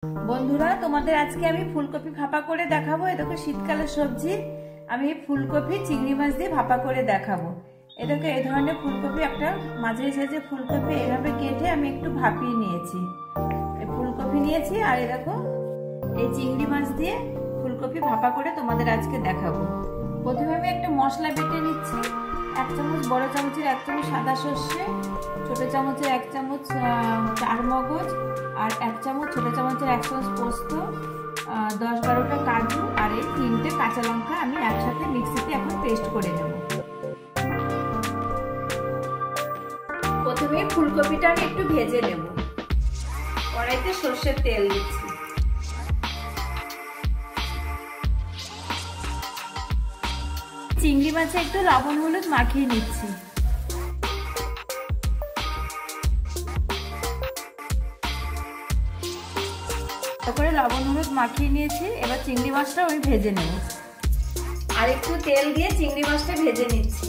বন্ধুরা, তোমাদের আজকে আমি ফুলকপি ভাপা করে দেখাবো। এটাকে শীতকালের সবজি আমি ফুলকপি চিংড়ি মাছ দিয়ে ভাপা করে দেখাবো। এটাকে এই ধরনের ফুলকপি, একটা মাঝারি সাইজের ফুলকপি এভাবে কেটে আমি একটু ভাপিয়ে নিয়েছি। এই ফুলকপি নিয়েছি আর এরকম এই চিংড়ি মাছ দিয়ে ফুলকপি ভাপা করে তোমাদের আজকে দেখাবো। প্রথমে আমি একটা মশলা বেটে নিচ্ছি। 1 চামচ, বড় চামচের 1 চামচ সাদা সর্ষে, ছোট চামচের 1 চামচ চারমগজ, আর 1 চামচ ছোট চামচের 1 চামচ পোস্ত, 10-12টা কাজু আর এই 3টে কাঁচা লঙ্কা আমি একসাথে মিক্সিতে এখন পেস্ট করে নেব। প্রথমে ফুলকপিটা আমি একটু ভেজে নেব। কড়াইতে সর্ষের তেল দিচ্ছি। চিংড়ি মাছে একটু লবণ হলুদ মাখিয়ে নিচ্ছি। তারপরে লবণ হলুদ মাখিয়ে নিয়েছি। এবার চিংড়ি মাছটা আমি ভেজে নেব। আর একটু তেল দিয়ে চিংড়ি মাছটা ভেজে নিচ্ছি।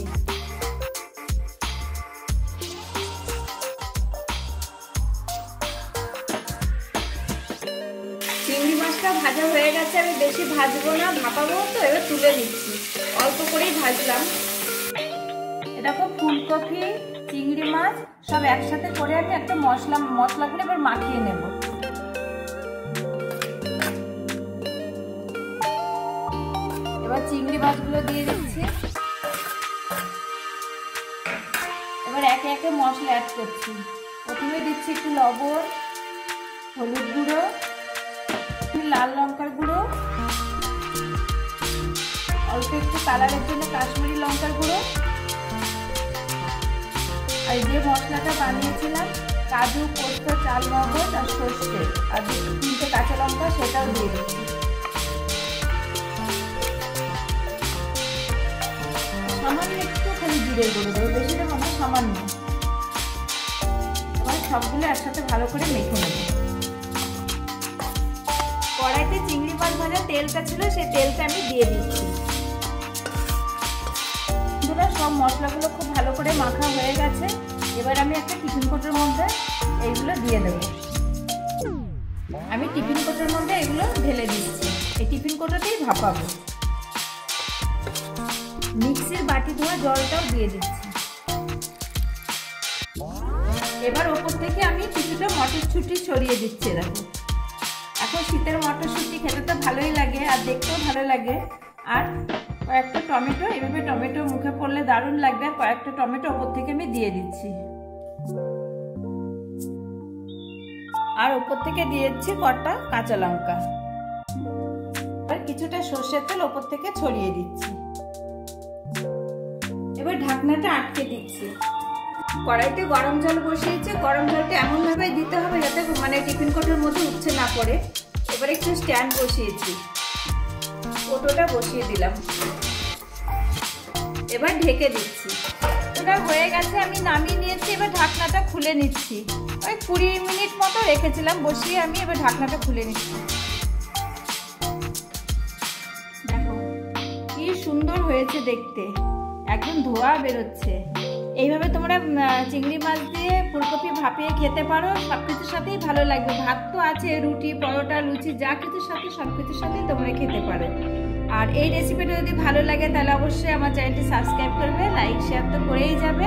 চিংড়ি মাছটা ভাজা হয়ে গেছে। আমি বেশি ভাজবো না, ভাপাবো তো, এবার তুলে নিচ্ছি। অল্প করেই ভাজলাম। এরকম ফুলকপি চিংড়ি মাছ সব একসাথে করে আমি একটা মশলা করে এবার মাখিয়ে নেব। এবার চিংড়ি মাছগুলো দিয়ে দিচ্ছি। এবার একে একে মশলা অ্যাড করছি। প্রথমে দিচ্ছি একটু লবণ, হলুদ গুঁড়ো, লাল লঙ্কার গুঁড়ো, অল্প একটু কালারের জন্য কাশ্মীরি লঙ্কার গুঁড়ো, আর যে মশলাটা বানিয়েছিলাম কাজু, পোস্ত, চারমগজ আর সর্ষে আর 3টে কাঁচা লঙ্কা, সেটাও দিয়ে দিচ্ছি। সামান্য একটু খালি জিরে গুঁড়ো দেবো, বেশি দেবো না, সামান্য। এবার সবগুলো একসাথে ভালো করে মেখে নেব। কড়াইতে চিংড়ি মাছ ভাজা তেলটা ছিল, সেই তেলটা আমি দিয়ে দিচ্ছি। সব মশলাগুলো খুব ভালো করে মাখা হয়ে গেছে। এবার আমি একটা টিফিন কোটোর মধ্যে এইগুলো দিয়ে দেব। আমি টিফিন কোটোর মধ্যে এগুলো ঢেলে দিচ্ছি। এই টিফিন কোটোতেই ভাপাবো। মিক্সির বাটি ধোয়া জলটাও দিয়ে দিচ্ছি। এবার ওপর থেকে আমি কিছুটা মটরশুঁটি ছড়িয়ে দিচ্ছি। এরকম এখন শীতের মটরশুঁটি খেতে তো ভালোই লাগে আর দেখতেও ভালো লাগে। আর কয়েকটা টমেটো, এভাবে টমেটো মুখে পড়লে দারুণ লাগবে। আর কয়েকটা টমেটো ওপর থেকে আমি দিয়ে দিচ্ছি। আর ওপর থেকে দিয়ে দিচ্ছি কটা কাঁচা লঙ্কা। আর কিছুটা সর্ষের তেল ওপর থেকে ছড়িয়ে দিচ্ছি। এবার ঢাকনাটা আটকে দিচ্ছি। কড়াইতে গরম জল বসিয়েছে। গরম জলটা এমন ভাবে দিতে হবে যাতে টিফিন কোটোর মধ্যে উঠছে না পড়ে। এবার একটু স্ট্যান্ড বসিয়েছি, কোটোটা বসিয়ে দিলাম। এবার ঢেকে দিচ্ছি। ওটা হয়ে গেছে, আমি নামিয়ে নিয়েছি। এবার ঢাকনাটা খুলে নিচ্ছি। ওই 20 মিনিট মতো রেখেছিলাম বসিয়ে আমি। এবার ঢাকনাটা খুলে নিচ্ছি। দেখো কি সুন্দর হয়েছে দেখতে, একদম ধোয়া বেরোচ্ছে। এইভাবে তোমরা চিংড়ি মাছ দিয়ে ফুলকপি ভাপিয়ে খেতে পারো। সবকিছুর সাথেই ভালো লাগবে। ভাত তো আছে, রুটি, পরোটা, লুচি, যা কিছুর সাথে সবকিছুর সাথেই তোমরা খেতে পারো। আর এই রেসিপিটা যদি ভালো লাগে তাহলে অবশ্যই আমার চ্যানেলটি সাবস্ক্রাইব করবে, লাইক শেয়ার তো করেই যাবে।